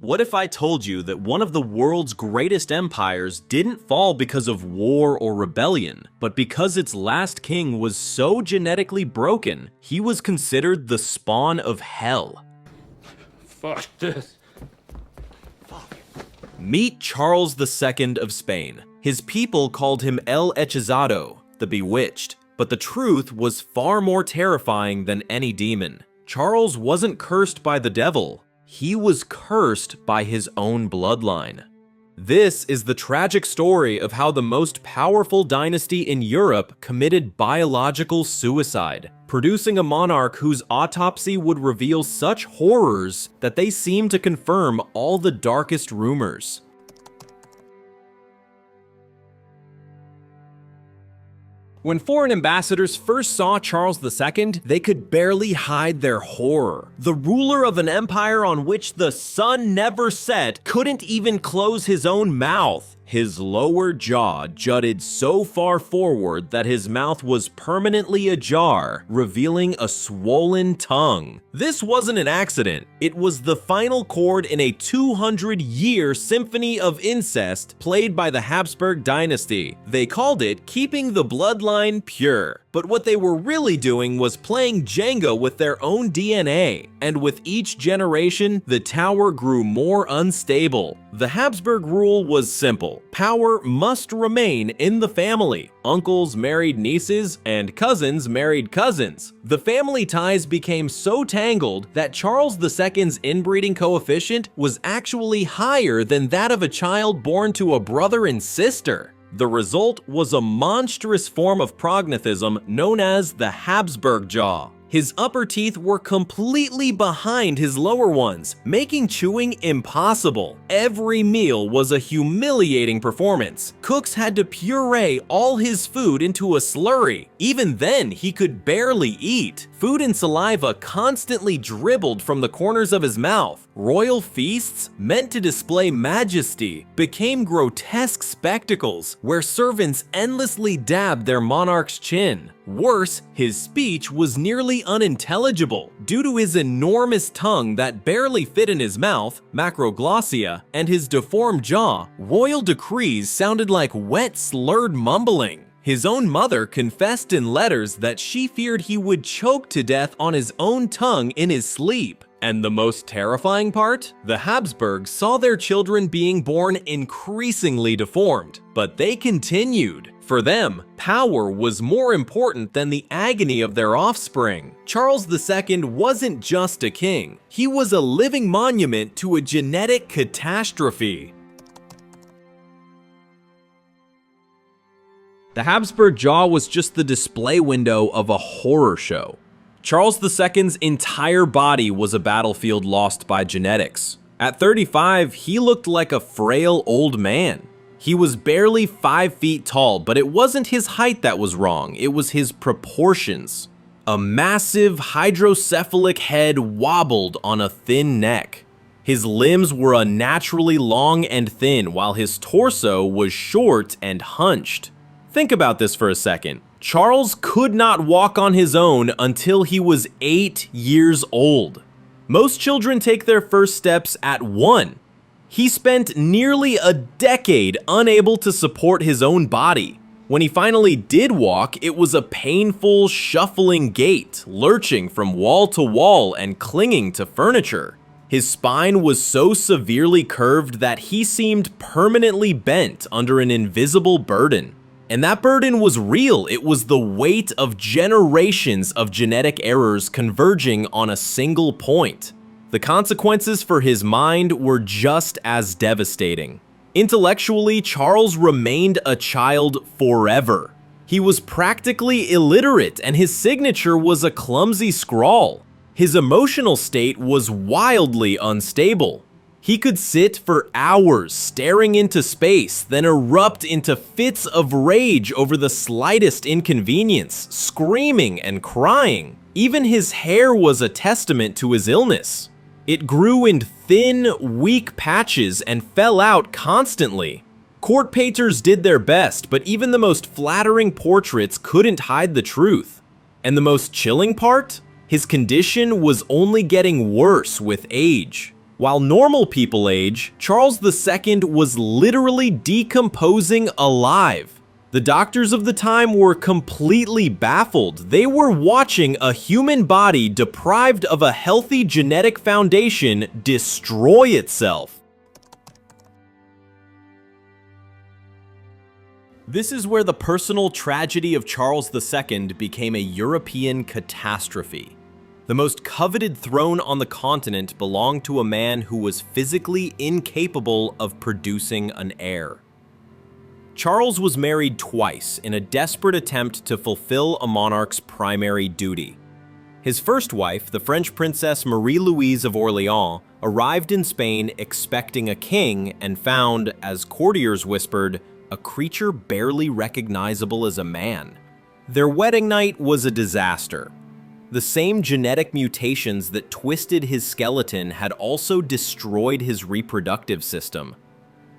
What if I told you that one of the world's greatest empires didn't fall because of war or rebellion, but because its last king was so genetically broken, he was considered the spawn of hell? Fuck this. Meet Charles II of Spain. His people called him El Hechizado, the Bewitched, but the truth was far more terrifying than any demon. Charles wasn't cursed by the devil. He was cursed by his own bloodline. This is the tragic story of how the most powerful dynasty in Europe committed biological suicide, producing a monarch whose autopsy would reveal such horrors that they seem to confirm all the darkest rumors. When foreign ambassadors first saw Charles II, they could barely hide their horror. The ruler of an empire on which the sun never set couldn't even close his own mouth. His lower jaw jutted so far forward that his mouth was permanently ajar, revealing a swollen tongue. This wasn't an accident. It was the final chord in a 200-year symphony of incest played by the Habsburg Dynasty. They called it keeping the bloodline pure. But what they were really doing was playing Jenga with their own DNA. And with each generation, the tower grew more unstable. The Habsburg rule was simple. Power must remain in the family. Uncles married nieces, and cousins married cousins. The family ties became so tangled that Charles II's inbreeding coefficient was actually higher than that of a child born to a brother and sister. The result was a monstrous form of prognathism known as the Habsburg jaw. His upper teeth were completely behind his lower ones, making chewing impossible. Every meal was a humiliating performance. Cooks had to puree all his food into a slurry. Even then, he could barely eat. Food and saliva constantly dribbled from the corners of his mouth. Royal feasts, meant to display majesty, became grotesque spectacles where servants endlessly dabbed their monarch's chin. Worse, his speech was nearly unintelligible due to his enormous tongue that barely fit in his mouth, macroglossia, and his deformed jaw. Royal decrees sounded like wet, slurred mumbling. His own mother confessed in letters that she feared he would choke to death on his own tongue in his sleep. And the most terrifying part? The Habsburgs saw their children being born increasingly deformed, but they continued. For them, power was more important than the agony of their offspring. Charles II wasn't just a king. He was a living monument to a genetic catastrophe. The Habsburg jaw was just the display window of a horror show. Charles II's entire body was a battlefield lost by genetics. At 35, he looked like a frail old man. He was barely 5 feet tall, but it wasn't his height that was wrong, it was his proportions. A massive hydrocephalic head wobbled on a thin neck. His limbs were unnaturally long and thin, while his torso was short and hunched. Think about this for a second. Charles could not walk on his own until he was 8 years old. Most children take their first steps at 1. He spent nearly a decade unable to support his own body. When he finally did walk, it was a painful, shuffling gait, lurching from wall to wall and clinging to furniture. His spine was so severely curved that he seemed permanently bent under an invisible burden. And that burden was real. It was the weight of generations of genetic errors converging on a single point. The consequences for his mind were just as devastating. Intellectually, Charles remained a child forever. He was practically illiterate, and his signature was a clumsy scrawl. His emotional state was wildly unstable. He could sit for hours staring into space, then erupt into fits of rage over the slightest inconvenience, screaming and crying. Even his hair was a testament to his illness. It grew in thin, weak patches and fell out constantly. Court painters did their best, but even the most flattering portraits couldn't hide the truth. And the most chilling part? His condition was only getting worse with age. While normal people age, Charles II was literally decomposing alive. The doctors of the time were completely baffled. They were watching a human body deprived of a healthy genetic foundation destroy itself. This is where the personal tragedy of Charles II became a European catastrophe. The most coveted throne on the continent belonged to a man who was physically incapable of producing an heir. Charles was married twice in a desperate attempt to fulfill a monarch's primary duty. His first wife, the French princess Marie-Louise of Orléans, arrived in Spain expecting a king and found, as courtiers whispered, a creature barely recognizable as a man. Their wedding night was a disaster. The same genetic mutations that twisted his skeleton had also destroyed his reproductive system.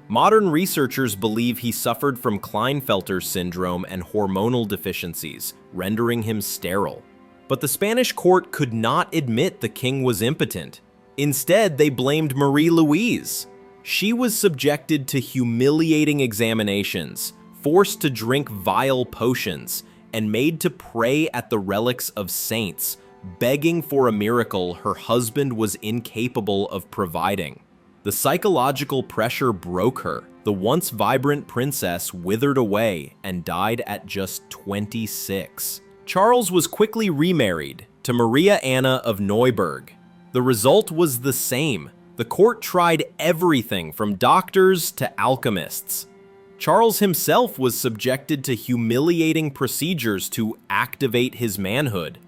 Modern researchers believe he suffered from Klinefelter syndrome and hormonal deficiencies, rendering him sterile. But the Spanish court could not admit the king was impotent. Instead, they blamed Marie-Louise. She was subjected to humiliating examinations, forced to drink vile potions, and made to pray at the relics of saints, begging for a miracle her husband was incapable of providing. The psychological pressure broke her. The once vibrant princess withered away and died at just 26. Charles was quickly remarried to Maria Anna of Neuburg. The result was the same. The court tried everything from doctors to alchemists. Charles himself was subjected to humiliating procedures to activate his manhood.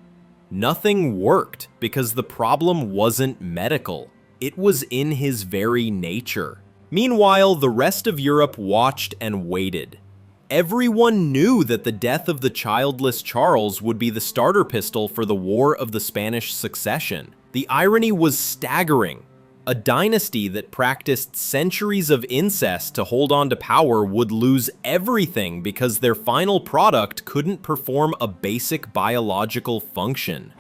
Nothing worked because the problem wasn't medical. It was in his very nature. Meanwhile, the rest of Europe watched and waited. Everyone knew that the death of the childless Charles would be the starter pistol for the War of the Spanish Succession. The irony was staggering. A dynasty that practiced centuries of incest to hold on to power would lose everything because their final product couldn't perform a basic biological function.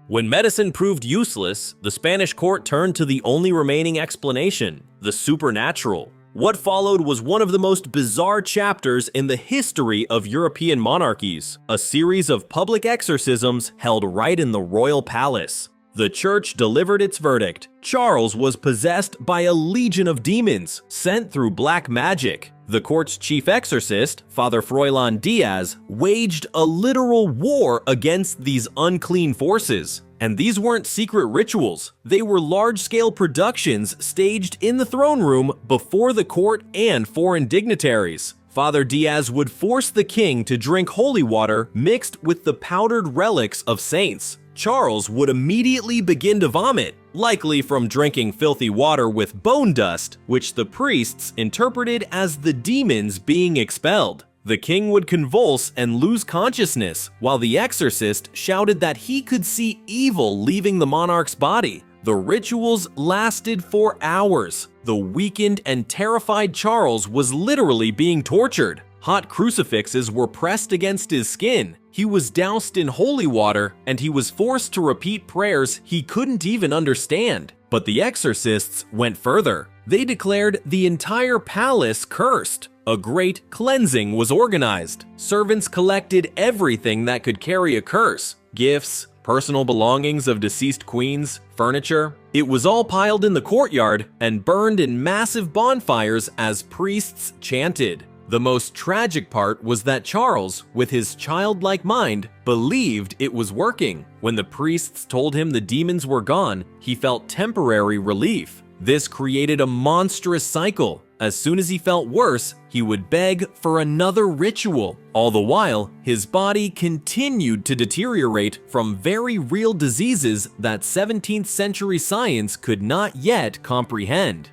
When medicine proved useless, the Spanish court turned to the only remaining explanation: the supernatural. What followed was one of the most bizarre chapters in the history of European monarchies, a series of public exorcisms held right in the royal palace. The church delivered its verdict. Charles was possessed by a legion of demons sent through black magic. The court's chief exorcist, Father Froilan Diaz, waged a literal war against these unclean forces. And these weren't secret rituals. They were large-scale productions staged in the throne room before the court and foreign dignitaries. Father Diaz would force the king to drink holy water mixed with the powdered relics of saints. Charles would immediately begin to vomit, likely from drinking filthy water with bone dust, which the priests interpreted as the demons being expelled. The king would convulse and lose consciousness, while the exorcist shouted that he could see evil leaving the monarch's body. The rituals lasted for hours. The weakened and terrified Charles was literally being tortured. Hot crucifixes were pressed against his skin. He was doused in holy water, and he was forced to repeat prayers he couldn't even understand. But the exorcists went further. They declared the entire palace cursed. A great cleansing was organized. Servants collected everything that could carry a curse: gifts, personal belongings of deceased queens, furniture. It was all piled in the courtyard and burned in massive bonfires as priests chanted. The most tragic part was that Charles, with his childlike mind, believed it was working. When the priests told him the demons were gone, he felt temporary relief. This created a monstrous cycle. As soon as he felt worse, he would beg for another ritual. All the while, his body continued to deteriorate from very real diseases that 17th century science could not yet comprehend.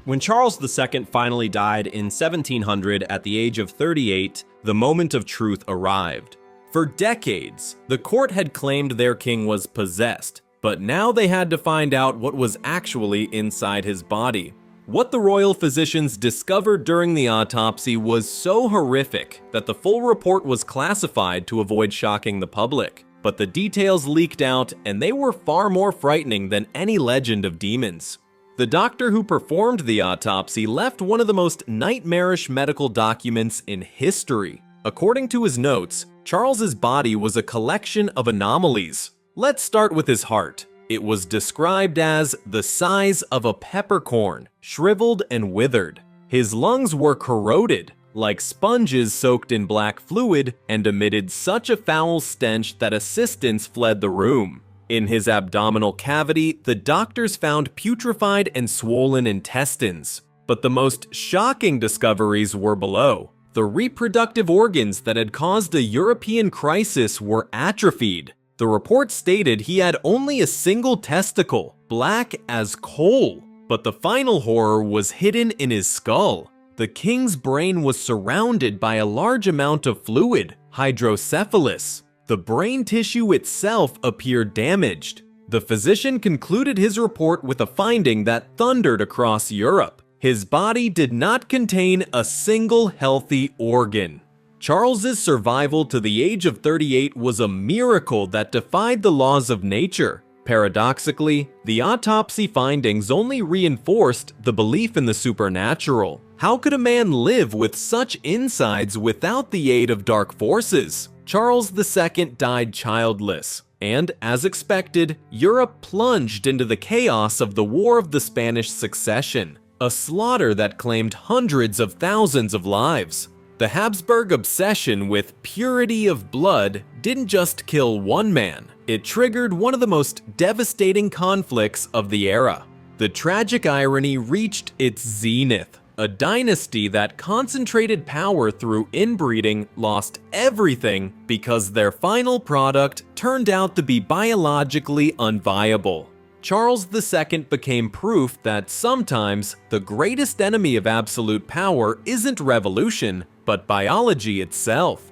When Charles II finally died in 1700 at the age of 38, the moment of truth arrived. For decades, the court had claimed their king was possessed, but now they had to find out what was actually inside his body. What the royal physicians discovered during the autopsy was so horrific that the full report was classified to avoid shocking the public. But the details leaked out, and they were far more frightening than any legend of demons. The doctor who performed the autopsy left one of the most nightmarish medical documents in history. According to his notes, Charles's body was a collection of anomalies. Let's start with his heart. It was described as the size of a peppercorn, shriveled and withered. His lungs were corroded, like sponges soaked in black fluid, and emitted such a foul stench that assistants fled the room. In his abdominal cavity, the doctors found putrefied and swollen intestines. But the most shocking discoveries were below. The reproductive organs that had caused a European crisis were atrophied. The report stated he had only a single testicle, black as coal. But the final horror was hidden in his skull. The king's brain was surrounded by a large amount of fluid, hydrocephalus. The brain tissue itself appeared damaged. The physician concluded his report with a finding that thundered across Europe. His body did not contain a single healthy organ. Charles's survival to the age of 38 was a miracle that defied the laws of nature. Paradoxically, the autopsy findings only reinforced the belief in the supernatural. How could a man live with such insides without the aid of dark forces? Charles II died childless, and as expected, Europe plunged into the chaos of the War of the Spanish Succession, a slaughter that claimed hundreds of thousands of lives. The Habsburg obsession with purity of blood didn't just kill one man, it triggered one of the most devastating conflicts of the era. The tragic irony reached its zenith. A dynasty that concentrated power through inbreeding lost everything because their final product turned out to be biologically unviable. Charles II became proof that sometimes the greatest enemy of absolute power isn't revolution, but biology itself.